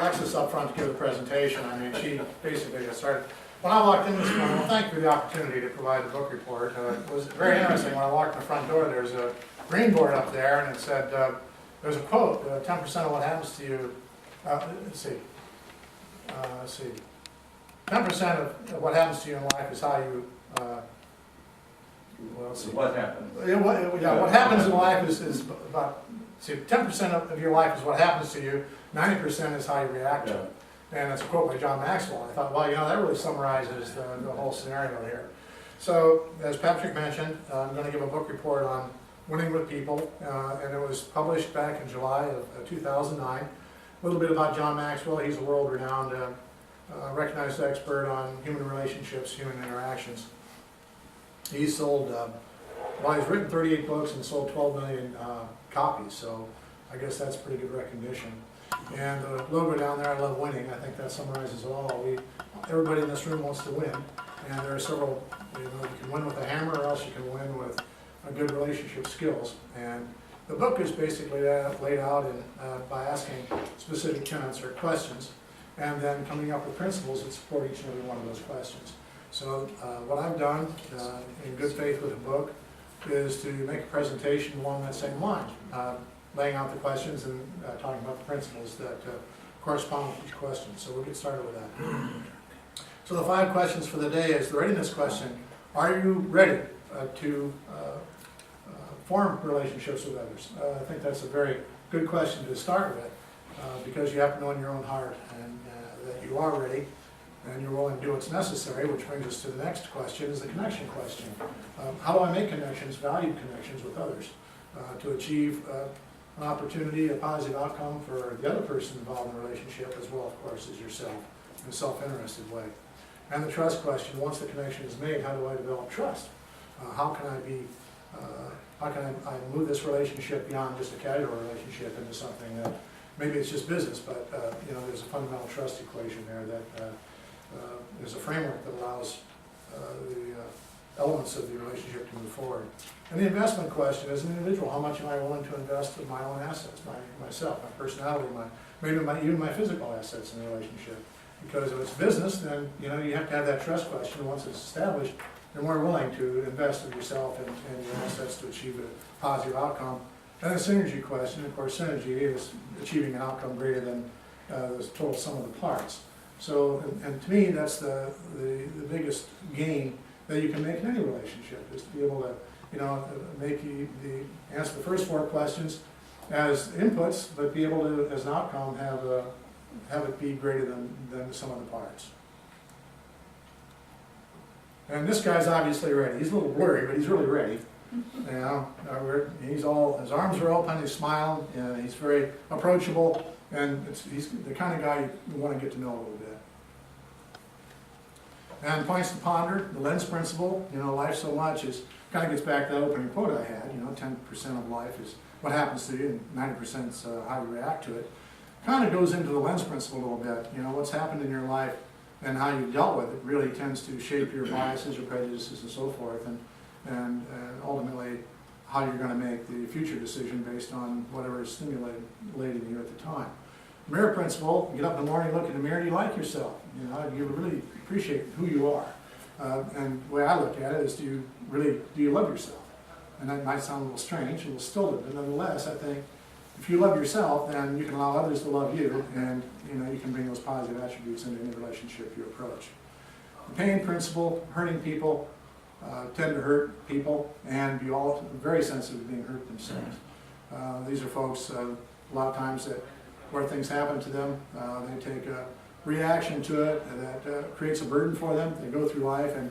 Alexis up front to give the presentation. I mean, she basically got started. When I walked in this morning, well, thank you for the opportunity to provide the book report. It was very interesting. When I walked in the front door, there was a green board up there, and it said, there's a quote, 10% of what happens to you, let's see, 10% of what happens to you in life is how you, well, let's see. What happened? What happens in life is about, see, 10% of your life is what happens to you, 90% is how you react to it. And it's a quote by John Maxwell. I thought, well, that really summarizes the whole scenario here. So, as Patrick mentioned, I'm going to give a book report on winning with people, and it was published back in July of 2009. A little bit about John Maxwell. He's a world-renowned, recognized expert on human relationships, human interactions. He's sold, well, he's written 38 books and sold 12 million copies, so I guess that's pretty good recognition. And the logo down there, I love winning. I think that summarizes it all. Everybody in this room wants to win, and there are several, you can win with a hammer, or else you can win with a good relationship skills. And the book is basically laid out by asking specific tenets or questions, and then coming up with principles that support each and every one of those questions. So what I've done in good faith with the book is to make a presentation along that same line, laying out the questions and talking about the principles that correspond with each question. So we'll get started with that. So the 5 questions for the day is the readiness question. Are you ready to form relationships with others? I think that's a very good question to start with because you have to know in your own heart and that you are ready and you're willing to do what's necessary, which brings us to the next question, is the connection question. How do I make connections, valued connections with others to achieve an opportunity, a positive outcome for the other person involved in the relationship, as well, of course, as yourself, in a self-interested way. And the trust question, once the connection is made, how do I develop trust? How can I move this relationship beyond just a casual relationship into something that, maybe it's just business, but there's a fundamental trust equation there that there's a framework that allows the elements of the relationship to move forward. And the investment question, as an individual, how much am I willing to invest in my own assets, myself, my personality, even my physical assets in the relationship? Because if it's business, then you have to have that trust question. Once it's established, you're more willing to invest in yourself and your assets to achieve a positive outcome. And the synergy question, of course, synergy is achieving an outcome greater than the total sum of the parts. So, and to me, that's the biggest gain that you can make in any relationship, is to be able to answer the first 4 questions as inputs, but be able to, as an outcome, have it be greater than the sum of the parts. And this guy's obviously ready. He's a little blurry, but he's really ready. His arms are open, he's smiling, he's very approachable, and he's the kind of guy you want to get to know a little bit. And points to ponder, the lens principle, life so much kind of gets back to that opening quote I had, 10% of life is what happens to you, and 90% is how you react to it. Kind of goes into the lens principle a little bit, what's happened in your life and how you've dealt with it really tends to shape your biases, your prejudices, and so forth, and ultimately how you're going to make the future decision based on whatever is stimulated in you at the time. Mirror principle, you get up in the morning, look in the mirror, do you like yourself? You really appreciate who you are. And the way I look at it is, do you love yourself? And that might sound a little strange, a little stilted, but nonetheless, I think if you love yourself, then you can allow others to love you, and you can bring those positive attributes into any relationship you approach. The pain principle, hurting people tend to hurt people and be all very sensitive to being hurt themselves. These are folks a lot of times where things happen to them, they take a reaction to it that creates a burden for them. They go through life and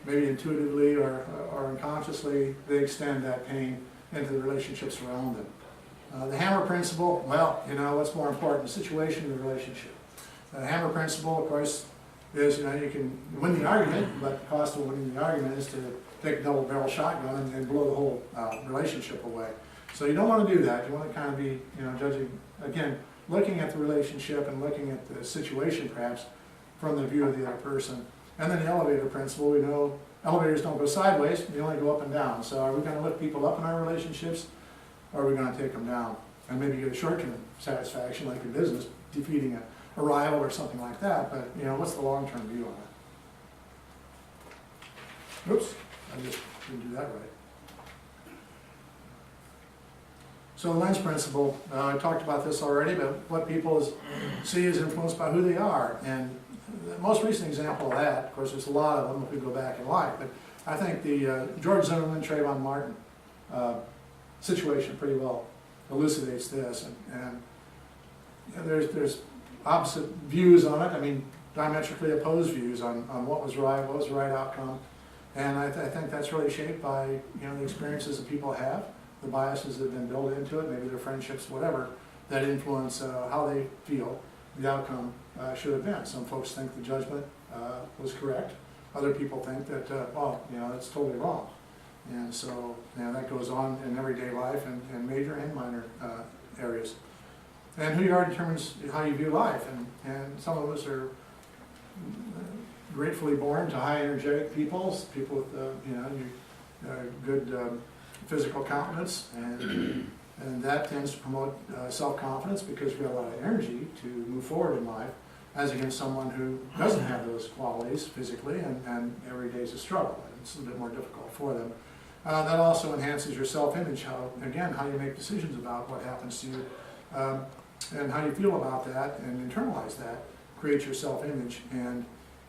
maybe intuitively or unconsciously they extend that pain into the relationships around them. The hammer principle, well, what's more important, the situation and the relationship. The hammer principle, of course, is you can win the argument, but the cost of winning the argument is to take a double-barrel shotgun and blow the whole relationship away. So you don't want to do that. You want to kind of be, judging, again, looking at the relationship and looking at the situation perhaps from the view of the other person. And then the elevator principle, we know elevators don't go sideways, they only go up and down. So are we going to lift people up in our relationships, or are we going to take them down? And maybe get a short-term satisfaction, like in business, defeating a rival or something like that, but you know, what's the long-term view on it? Oops, I just didn't do that right. So the lens principle, I talked about this already, but what people see is influenced by who they are. And the most recent example of that, of course there's a lot of them if we go back in life, but I think the George Zimmerman, Trayvon Martin situation pretty well elucidates this. And you know, there's opposite views on it. I mean, diametrically opposed views on what was right, what was the right outcome. And I think that's really shaped by, you know, the experiences that people have, the biases that have been built into it, maybe their friendships, whatever, that influence how they feel the outcome should have been. Some folks think the judgment was correct. Other people think that, well, you know, it's totally wrong. And so, you know, that goes on in everyday life and major and minor areas. And who you are determines how you view life. And some of us are gratefully born to high energetic people with, you know, good physical countenance, and that tends to promote self-confidence because we have a lot of energy to move forward in life, as against someone who doesn't have those qualities physically, and every day is a struggle, and it's a little bit more difficult for them. That also enhances your self-image, how you make decisions about what happens to you, and how you feel about that, and internalize that, creates your self-image. And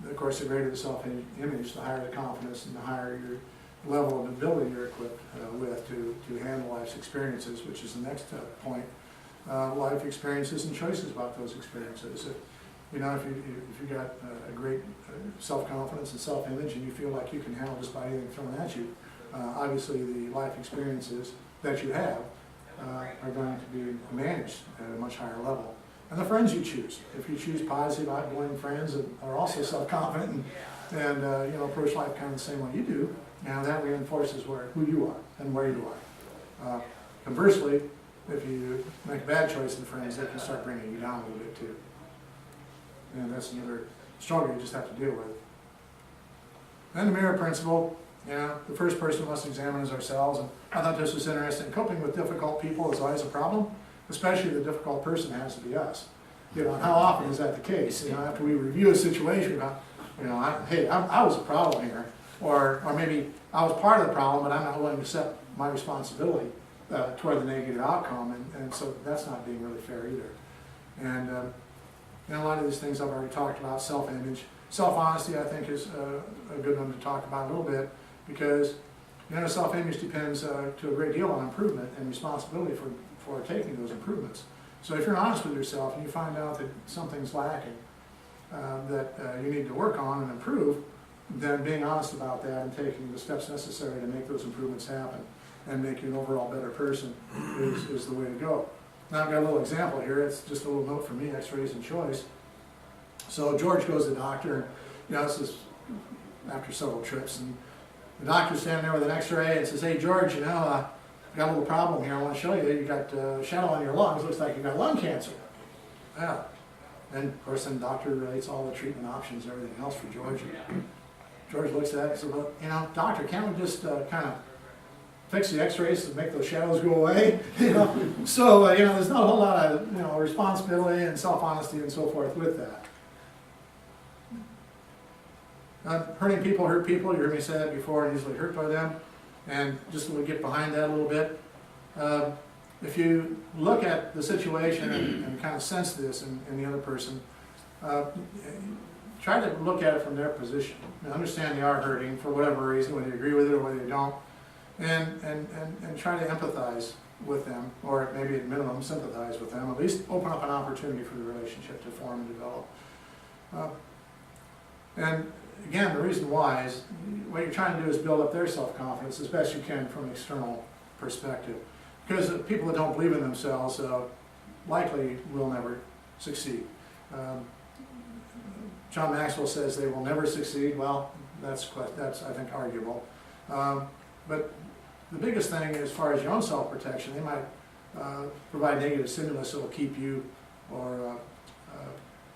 of course, the greater the self-image, the higher the confidence, and the higher your level of ability you're equipped with to handle life's experiences, which is the next point. Life experiences and choices about those experiences. You know, if you got a great self-confidence and self-image, and you feel like you can handle just about anything thrown at you, obviously the life experiences that you have are going to be managed at a much higher level. And the friends you choose. If you choose positive, outgoing friends that are also self-confident and you know, approach life kind of the same way you do, now that reinforces who you are and where you are. Conversely, if you make a bad choice in friends, they can start bringing you down a little bit too. And that's another struggle you just have to deal with. Then the mirror principle, you know, the first person we must examine is ourselves. And I thought this was interesting. Coping with difficult people is always a problem, especially the difficult person has to be us. You know, how often is that the case? You know, after we review a situation, you know, hey, I was a problem here. Or maybe I was part of the problem, but I'm not willing to accept my responsibility toward the negative outcome, and so that's not being really fair either. And a lot of these things I've already talked about. Self-image, self-honesty, I think is a good one to talk about a little bit, because you know, self-image depends to a great deal on improvement and responsibility for taking those improvements. So if you're honest with yourself and you find out that something's lacking that you need to work on and improve, then being honest about that and taking the steps necessary to make those improvements happen and make you an overall better person is the way to go. Now I've got a little example here. It's just a little note for me, X-rays and choice. So George goes to the doctor, and you know, this is after several trips, and the doctor's standing there with an X-ray and says, "Hey George, you know, I got a little problem here. I want to show you. You got a shadow on your lungs. Looks like you got lung cancer." Yeah. And of course, then the doctor relates all the treatment options and everything else for George. George looks at it and says, "Well, you know, doctor, can't we just kind of fix the X-rays to make those shadows go away?" You know, so you know, there's not a whole lot of responsibility and self-honesty and so forth with that. Hurting people hurt people. You heard me say that before, and easily hurt by them. And just to get behind that a little bit, if you look at the situation and kind of sense this in the other person, try to look at it from their position. And understand they are hurting for whatever reason, whether you agree with it or whether you don't, and try to empathize with them, or maybe at minimum sympathize with them. At least open up an opportunity for the relationship to form and develop. And again, the reason why is what you're trying to do is build up their self-confidence as best you can from an external perspective. Because people that don't believe in themselves likely will never succeed. John Maxwell says they will never succeed. Well, that's I think arguable. But the biggest thing as far as your own self-protection, they might provide negative stimulus that will keep you or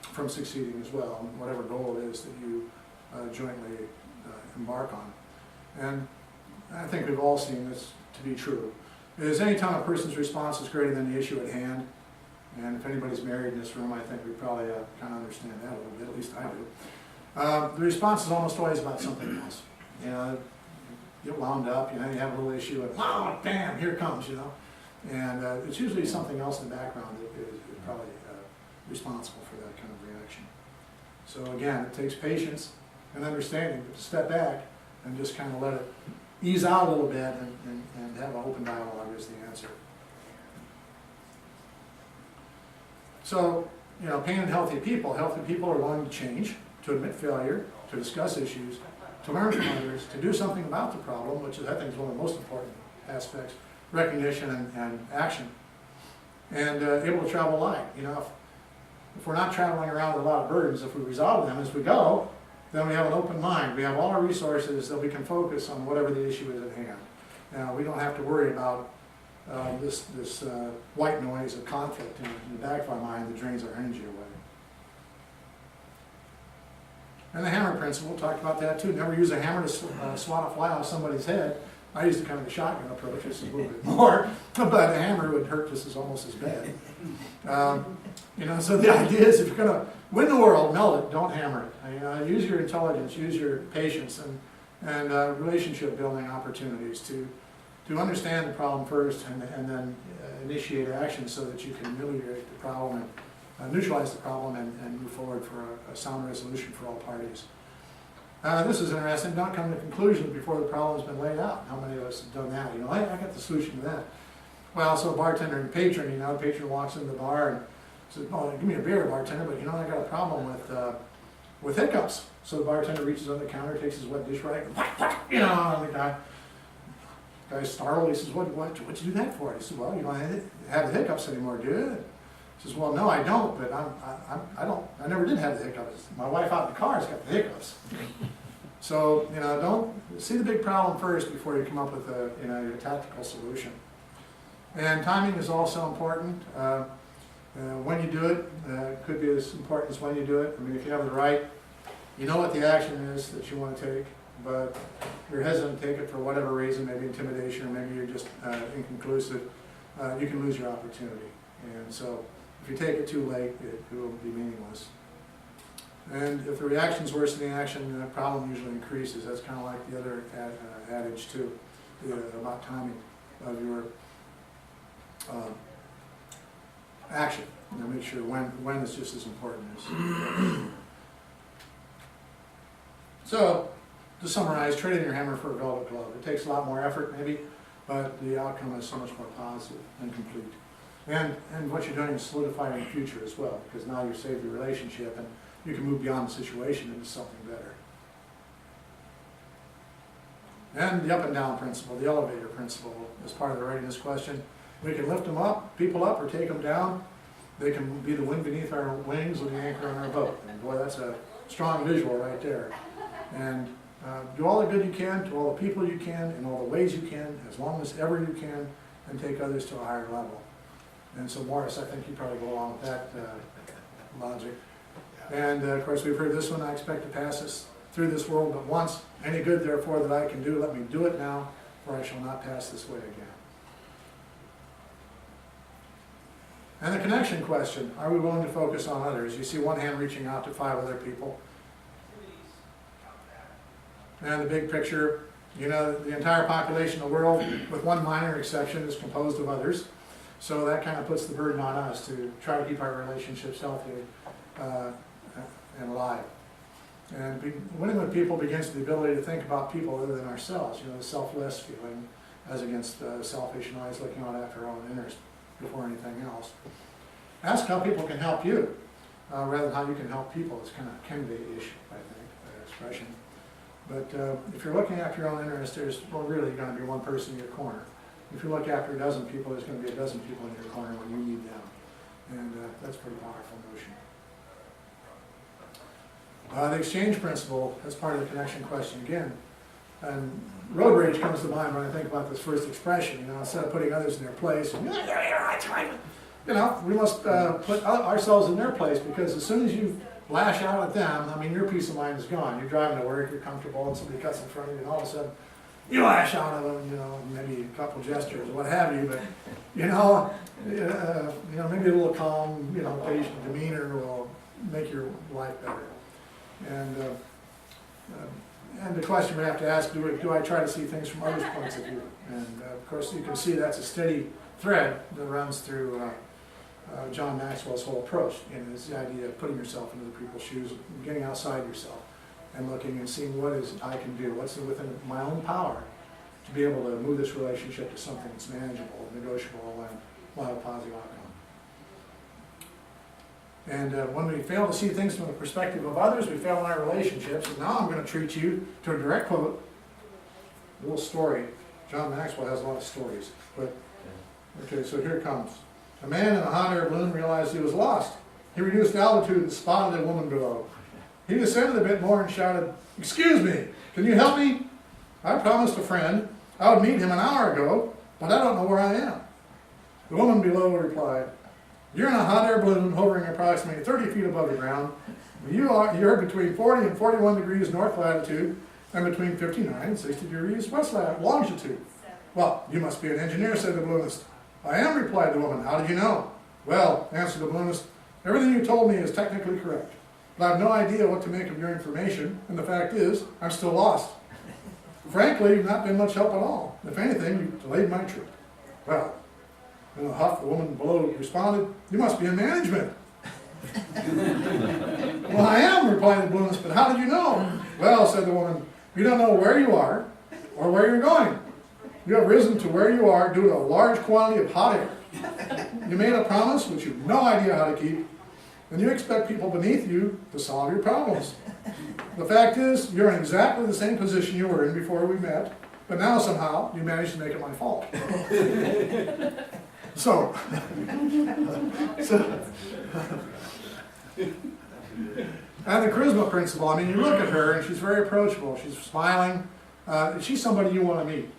from succeeding as well, in whatever goal it is that you jointly embark on. And I think we've all seen this to be true. Is any time a person's response is greater than the issue at hand, and if anybody's married in this room, I think we probably kind of understand that a little bit, at least I do. The response is almost always about something else. You know, get wound up, you know, you have a little issue, and oh, bam, here it comes, you know. And it's usually something else in the background that is probably responsible for that kind of reaction. So again, it takes patience and understanding, but to step back and just kind of let it ease out a little bit and have an open dialogue is the answer. So, you know, pain and healthy people are willing to change, to admit failure, to discuss issues, to learn from others, to do something about the problem, which is, I think, is one of the most important aspects, recognition and action, and able to travel light. You know, if we're not traveling around with a lot of burdens, if we resolve them as we go, then we have an open mind. We have all our resources that we can focus on whatever the issue is at hand. Now, we don't have to worry about this white noise of conflict in the back of our mind that drains our energy away. And the hammer principle, talked about that too. Never use a hammer to swat a fly off somebody's head. I used the kind of the shotgun approach, just a little bit more, but a hammer would hurt just almost as bad. You know, so the idea is if you're going to win the world, meld it, don't hammer it. You know, use your intelligence, use your patience and relationship building opportunities to understand the problem first and then initiate action so that you can ameliorate the problem and neutralize the problem and move forward for a sound resolution for all parties. This is interesting. Don't come to conclusions before the problem's been laid out. How many of us have done that? You know, I got the solution to that. Well, so a bartender and patron, you know, the patron walks into the bar and says, "Oh, give me a beer, bartender, but you know, I got a problem with hiccups." So the bartender reaches on the counter, takes his wet dish rag, you know, and the guy's startled. He says, "What'd you do that for?" He says, "Well, you don't have the hiccups anymore, do you?" He says, "Well, no, I don't, but I never did have the hiccups. My wife out in the car has got the hiccups." So, you know, don't see the big problem first before you come up with your tactical solution. And timing is also important. When you do it could be as important as when you do it. I mean, if you have the right, you know what the action is that you want to take, but you're hesitant to take it for whatever reason, maybe intimidation, or maybe you're just inconclusive, you can lose your opportunity. And so, if you take it too late, it will be meaningless. And if the reaction's worse than the action, the problem usually increases. That's kind of like the other adage too, about timing of your action. You know, make sure when is just as important as. So, to summarize, trade in your hammer for a velvet glove. It takes a lot more effort maybe, but the outcome is so much more positive and complete. And what you're doing is solidifying your future as well, because now you've saved your relationship and you can move beyond the situation into something better. And the up and down principle, the elevator principle, is part of the readiness question. We can lift them up, people up, or take them down. They can be the wind beneath our wings or the anchor on our boat. And boy, that's a strong visual right there. And do all the good you can, to all the people you can, in all the ways you can, as long as ever you can, and take others to a higher level. And so Morris, I think you probably go along with that logic. And of course we've heard this one, I expect to pass this through this world but once. Any good therefore that I can do, let me do it now, for I shall not pass this way again. And the connection question, are we willing to focus on others? You see one hand reaching out to 5 other people. And the big picture, you know, the entire population of the world, with one minor exception, is composed of others. So that kind of puts the burden on us to try to keep our relationships healthy and alive. And winning with people begins with the ability to think about people other than ourselves, you know, the selfless feeling as against selfish and always looking out after our own interest before anything else. Ask how people can help you rather than how you can help people. It's kind of Kennedy-ish, I think, that expression. But if you're looking after your own interest, there's really going to be one person in your corner. If you look after a dozen people, there's going to be a dozen people in your corner when you need them. And that's a pretty powerful notion. The exchange principle, that's part of the connection question again. And road rage comes to mind when I think about this first expression. You know, instead of putting others in their place, you know, we must put ourselves in their place, because as soon as you lash out at them, I mean, your peace of mind is gone. You're driving to work, you're comfortable, and somebody cuts in front of you, and all of a sudden, you lash out at them, you know, maybe a couple gestures or what have you, but, you know, you know, maybe a little calm, you know, patient demeanor will make your life better. And the question we have to ask, do I try to see things from others' points of view? And of course, you can see that's a steady thread that runs through John Maxwell's whole approach. And it's the idea of putting yourself into the people's shoes, getting outside yourself, and looking and seeing what is it I can do, what's within my own power to be able to move this relationship to something that's manageable, negotiable, and will have a positive outcome. And when we fail to see things from the perspective of others, we fail in our relationships. And now I'm going to treat you to a direct quote, a little story. John Maxwell has a lot of stories. But okay, so here it comes. A man in a hot air balloon realized he was lost. He reduced altitude and spotted a woman below. He descended a bit more and shouted, "Excuse me, can you help me? I promised a friend I would meet him an hour ago, but I don't know where I am." The woman below replied, "You're in a hot air balloon hovering approximately 30 feet above the ground. You're between 40 and 41 degrees north latitude and between 59 and 60 degrees west longitude." "Well, you must be an engineer," said the balloonist. "I am," replied the woman. "How did you know?" "Well," answered the balloonist, "everything you told me is technically correct, but I have no idea what to make of your information, and the fact is, I'm still lost. Frankly, you've not been much help at all. If anything, you've delayed my trip." "Well," in a huff, the woman below responded, "You must be in management." "Well, I am," replied the balloonist, "but how did you know?" "Well," said the woman, "you don't know where you are or where you're going. You have risen to where you are due to a large quantity of hot air. You made a promise which you've no idea how to keep, and you expect people beneath you to solve your problems. The fact is, you're in exactly the same position you were in before we met, but now somehow you managed to make it my fault." So, and the charisma principle, I mean, you look at her and she's very approachable. She's smiling. She's somebody you want to meet,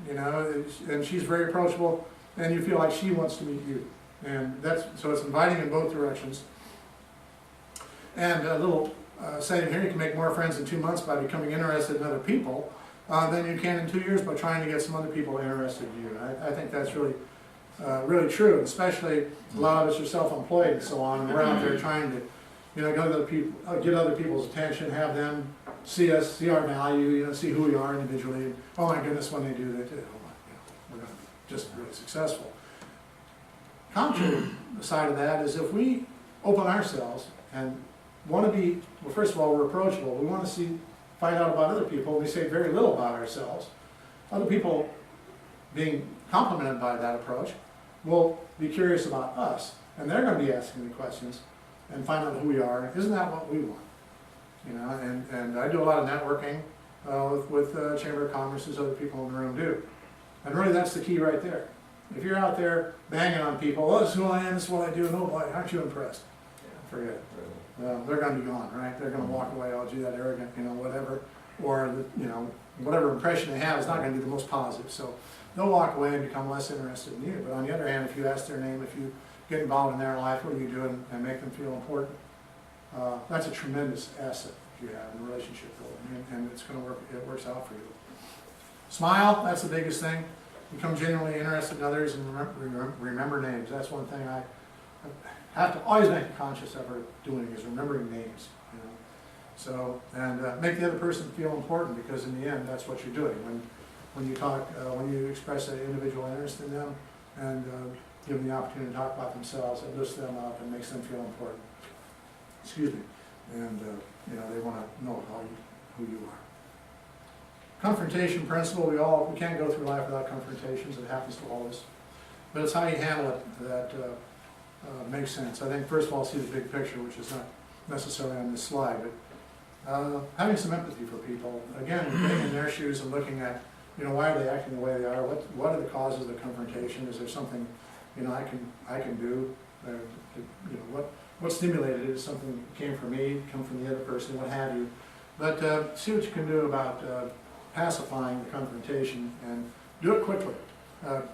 you know, and she's very approachable, and you feel like she wants to meet you. And so it's inviting in both directions. And a little saying here, you can make more friends in 2 months by becoming interested in other people than you can in 2 years by trying to get some other people interested in you. I think that's really really true, especially a lot of us are self-employed and so on, and we're out there trying to, you know, get other people's attention, have them see us, see our value, you know, see who we are individually. And, oh my goodness, when they do that, we're going to be just really successful. Contrary side of that is if we open ourselves and want to be, well, first of all, we're approachable. We want to find out about other people. We say very little about ourselves. Other people, being complimented by that approach, will be curious about us, and they're going to be asking the questions and find out who we are. Isn't that what we want? You know, and I do a lot of networking with Chamber of Commerce, as other people in the room do. And really that's the key right there. If you're out there banging on people, "Oh, this is who I am, this is what I do," no, boy, aren't you impressed? Forget it. They're going to be gone, right? They're going to walk away, "Oh, gee, that arrogant," you know, whatever. Or, you know, whatever impression they have is not going to be the most positive. So they'll walk away and become less interested in you. But on the other hand, if you ask their name, if you get involved in their life, what are you doing, and make them feel important, that's a tremendous asset you have in relationship building, and it's going to work. It works out for you. Smile, that's the biggest thing. Become genuinely interested in others and remember names. That's one thing I have to always make a conscious effort of doing, is remembering names. You know? So, and make the other person feel important, because in the end, that's what you're doing. When you talk, when you express an individual interest in them and give them the opportunity to talk about themselves, it lifts them up and makes them feel important. Excuse me. And you know, they want to know who you are. Confrontation principle. We can't go through life without confrontations. It happens to all of us. But it's how you handle it that makes sense. I think first of all, see the big picture, which is not necessarily on this slide, but having some empathy for people. Again, getting in their shoes and looking at, you know, why are they acting the way they are? What are the causes of the confrontation? Is there something, you know, I can do? You know, what stimulated it? Is something that came from me, come from the other person, what have you? But see what you can do about pacifying the confrontation, and do it quickly.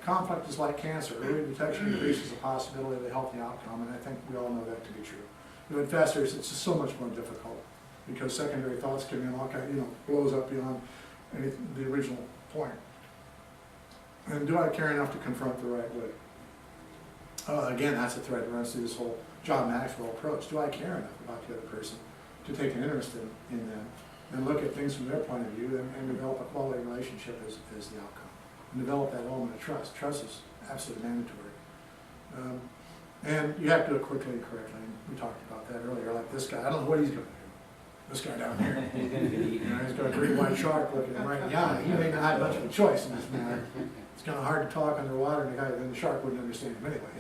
Conflict is like cancer. Early detection increases the possibility of a healthy outcome, and I think we all know that to be true. You know, in fasters, it's just so much more difficult, because secondary thoughts can be all kind, you know, blows up beyond the original point. And do I care enough to confront the right way? Again, that's a thread that runs through this whole John Maxwell approach. Do I care enough about the other person to take an interest in them and look at things from their point of view and develop a quality relationship as the outcome? And develop that element of trust. Trust is absolutely mandatory. And you have to do it quickly and correctly. And we talked about that earlier. Like this guy, I don't know what he's going to do. This guy down here. He's going to get eaten. You know, he's got a great white shark looking him right in the eye. He may not have much of a choice in this matter. It's kind of hard to talk underwater, and the shark wouldn't understand him anyway.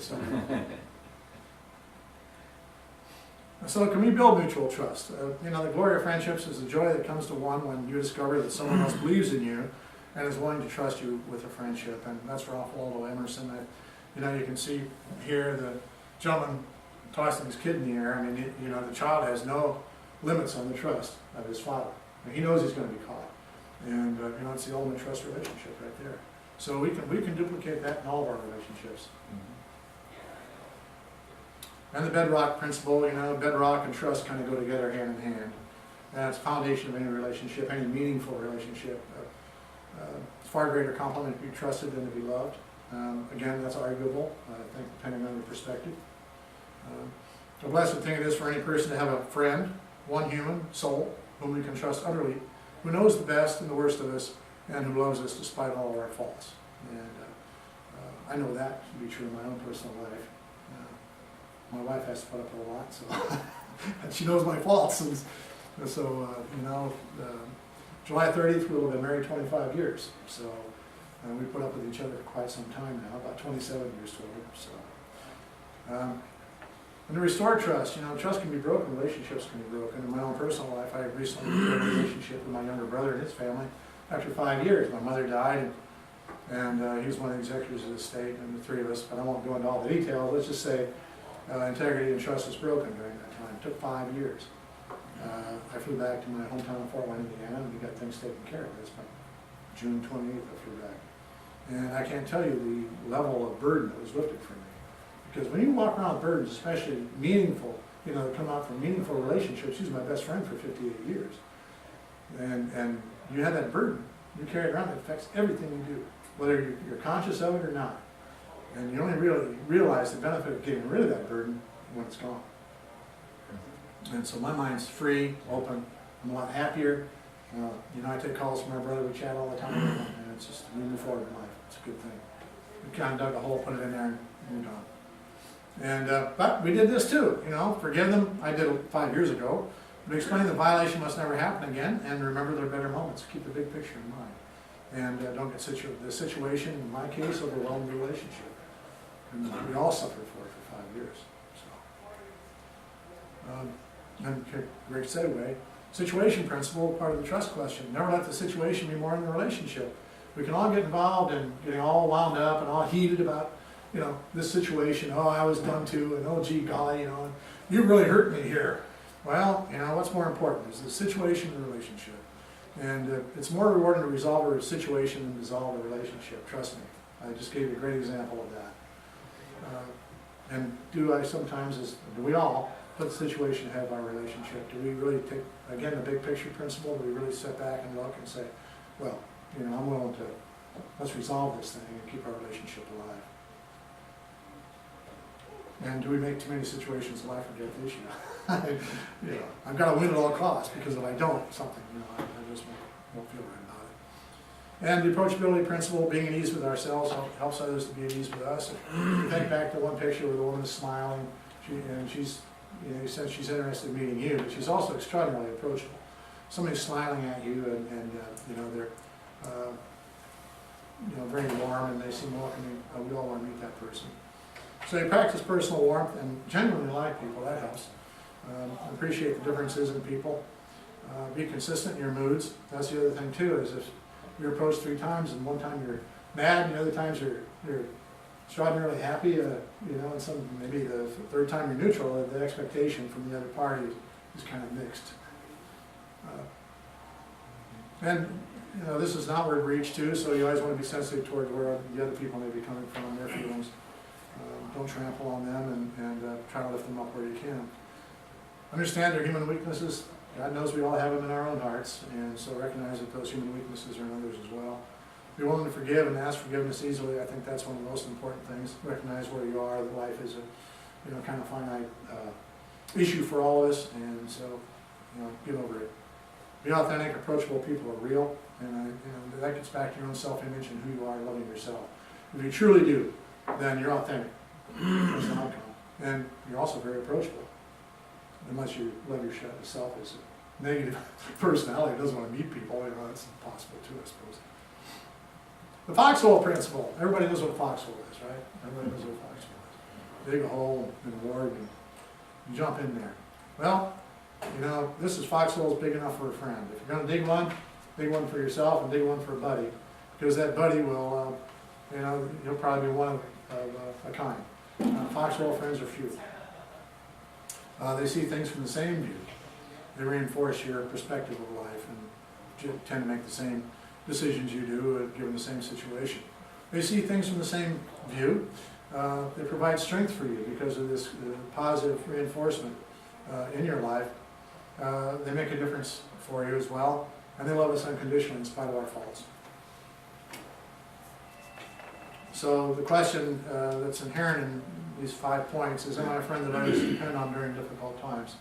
So can we build mutual trust? You know, the glory of friendships is the joy that comes to one when you discover that someone else believes in you and is willing to trust you with a friendship. And that's Ralph Waldo Emerson. You know, you can see here the gentleman tossing his kid in the air. I mean, you know, the child has no limits on the trust of his father. He knows he's going to be caught. And, you know, it's the ultimate trust relationship right there. So we can duplicate that in all of our relationships. And the bedrock principle, you know, bedrock and trust kind of go together hand in hand. And it's the foundation of any relationship, any meaningful relationship. It's far greater compliment to be trusted than to be loved. Again, that's arguable, I think, depending on your perspective. A blessed thing it is for any person to have a friend, one human soul, whom we can trust utterly, who knows the best and the worst of us, and who loves us despite all of our faults. And I know that to be true in my own personal life. My wife has to put up with a lot, so and she knows my faults. And so, you know, July 30th, we will have been married 25 years. So we put up with each other for quite some time now, about 27 years total. So, and to restore trust, you know, trust can be broken, relationships can be broken. In my own personal life, I recently had a relationship with my younger brother and his family. After 5 years, my mother died, and he was one of the executors of the estate, and the three of us, but I won't go into all the details. Let's just say integrity and trust was broken during that time. It took 5 years. I flew back to my hometown of Fort Wayne, Indiana, and we got things taken care of. It's by June 28th I flew back. And I can't tell you the level of burden that was lifted from me. Because when you walk around with burdens, especially meaningful, you know, that come out from meaningful relationships, she's my best friend for 58 years. And you have that burden. You carry it around, it affects everything you do, whether you're conscious of it or not. And you only really realize the benefit of getting rid of that burden when it's gone. And so my mind's free, open, I'm a lot happier. You know, I take calls from my brother, we chat all the time, and it's just moving forward in life. It's a good thing. We kind of dug a hole, put it in there, and moved on. And, but we did this too, you know, forgive them. I did it 5 years ago. But explain the violation must never happen again, and remember their better moments. Keep the big picture in mind. And don't get the situation, in my case, overwhelmed the relationship. And we all suffered for it for 5 years. So, and great segue. Situation principle, part of the trust question. Never let the situation be more than the relationship. We can all get involved in getting all wound up and all heated about, you know, this situation. Oh, I was done to, and oh, gee, golly, you know, you really hurt me here. Well, you know, what's more important is the situation and the relationship. And it's more rewarding to resolve a situation than dissolve a relationship. Trust me. I just gave you a great example of that. And do I sometimes, do we all, put the situation ahead of our relationship? Do we really take, again, the big picture principle, do we really sit back and look and say, well, you know, I'm willing to, let's resolve this thing and keep our relationship alive. And do we make too many situations a life or death issue? You know, I've got to win at all costs, because if I don't, something, you know, I just won't feel right about it. And the approachability principle, being at ease with ourselves, helps others to be at ease with us. If you think back to one picture where the woman is smiling, and she's, you know, you said she's interested in meeting you, but she's also extraordinarily approachable. Somebody's smiling at you, and you know, they're you know, very warm, and they seem welcoming. We all want to meet that person. So you practice personal warmth and genuinely like people. That helps. Appreciate the differences in people. Be consistent in your moods. That's the other thing too. Is if you're approached 3 times, and one time you're mad, and the other times you're extraordinarily happy, you know, and maybe the 3rd time you're neutral, the expectation from the other party is kind of mixed. And you know, this is an outward reach too, so you always want to be sensitive towards where the other people may be coming from, their feelings. Don't trample on them, and try to lift them up where you can. Understand their human weaknesses. God knows we all have them in our own hearts, and so recognize that those human weaknesses are in others as well. Be willing to forgive and ask forgiveness easily. I think that's one of the most important things. Recognize where you are, that life is a kind of finite issue for all of us, and so get over it. Be authentic, approachable people are real, and that gets back to your own self-image and who you are, loving yourself. If you truly do, then you're authentic. That's the outcome. And you're also very approachable, unless you love yourself as a negative personality that doesn't want to meet people. That's impossible too, I suppose. The Foxhole Principle. Everybody knows what a foxhole is, right? Everybody knows what a foxhole is. Dig a hole in a ward and you jump in there. Well, this is foxholes big enough for a friend. If you're going to dig one for yourself and dig one for a buddy, because that buddy will, you'll probably be one of a kind. Foxhole friends are few. They see things from the same view. They reinforce your perspective of life and tend to make the same decisions you do given the same situation. They see things from the same view. They provide strength for you because of this positive reinforcement in your life. They make a difference for you as well, and they love us unconditionally in spite of our faults. So the question that's inherent in these 5 points is, am I a friend that others depend on during difficult times?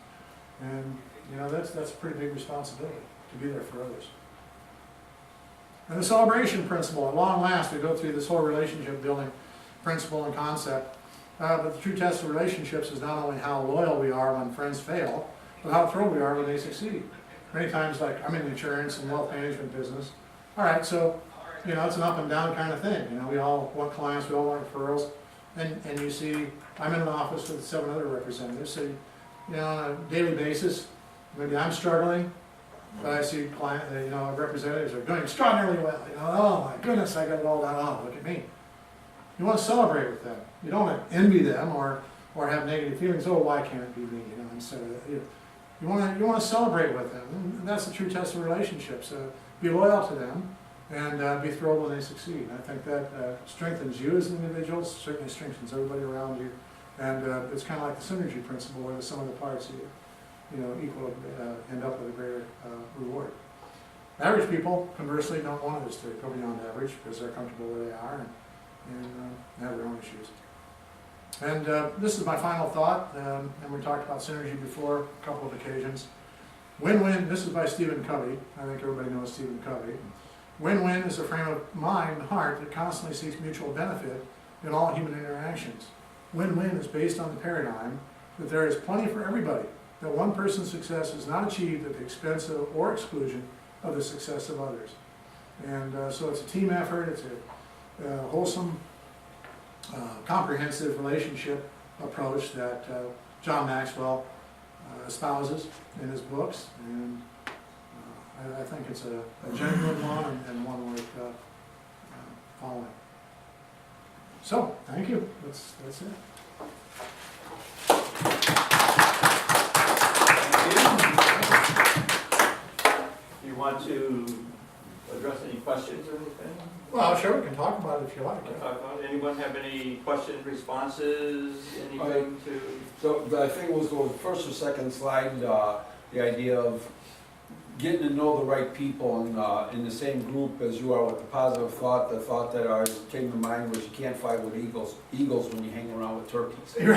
And that's a pretty big responsibility to be there for others. And the celebration principle. At long last, we go through this whole relationship building principle and concept. But the true test of relationships is not only how loyal we are when friends fail, but how thrilled we are when they succeed. Many times, like I'm in the insurance and wealth management business. All right, so it's an up and down kind of thing. We all want clients, we all want referrals, and you see, I'm in an office with 7 other representatives. So on a daily basis, maybe I'm struggling, but I see representatives are doing extraordinarily well. Oh my goodness, I got it all done. Oh, look at me. You want to celebrate with them. You don't want to envy them or have negative feelings. Oh, why can't it be me? Instead of you want to celebrate with them. And that's the true test of relationships. Be loyal to them and be thrilled when they succeed. I think that strengthens you as individuals. Certainly strengthens everybody around you. And it's kind of like the synergy principle, where the sum of the parts equal end up with a greater reward. Average people, conversely, don't want this to go beyond average because they're comfortable where they are and have their own issues. And this is my final thought, and we talked about synergy before a couple of occasions. Win-win, this is by Stephen Covey. I think everybody knows Stephen Covey. Win-win is a frame of mind and heart that constantly seeks mutual benefit in all human interactions. Win-win is based on the paradigm that there is plenty for everybody, that one person's success is not achieved at the expense of or exclusion of the success of others. And so it's a team effort, it's a wholesome, comprehensive relationship approach that John Maxwell espouses in his books, and I think it's a genuine one and one worth following. So, thank you. That's it. You want to address any questions or anything? Well, sure, we can talk about it if you like. Anyone have any questions, responses, anything to? So I think it was the first or second slide, the idea of getting to know the right people and in the same group as you are with the positive thought, the thought that came to mind was you can't fight with eagles when you hang around with turkeys. And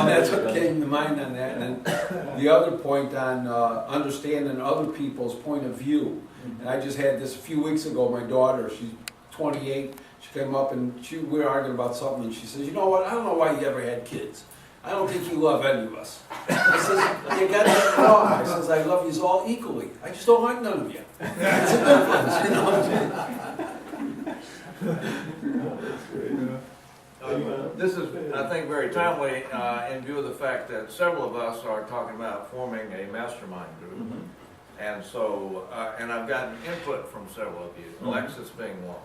that's what came to mind on that. And then the other point on understanding other people's point of view. And I just had this a few weeks ago. My daughter, she's 28, she came up and we were arguing about something, and she says, you know what, I don't know why you ever had kids. I don't think you love any of us. I says, you got that wrong. I says, I love you all equally. I just don't like none of you. It's a difference, This is, I think, very timely in view of the fact that several of us are talking about forming a mastermind group. And so, and I've gotten input from several of you, Alexis being one,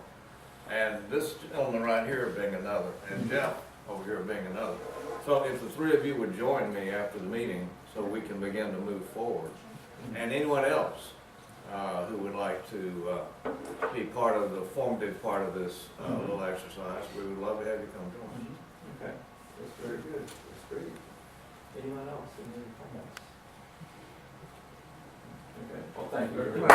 and this gentleman right here being another, and Jeff over here being another. So if the 3 of you would join me after the meeting so we can begin to move forward. And anyone else who would like to be part of the formative part of this little exercise, we would love to have you come join us. Okay, that's very good. That's great. Anyone else? Any comments? Okay, well, thank you very much.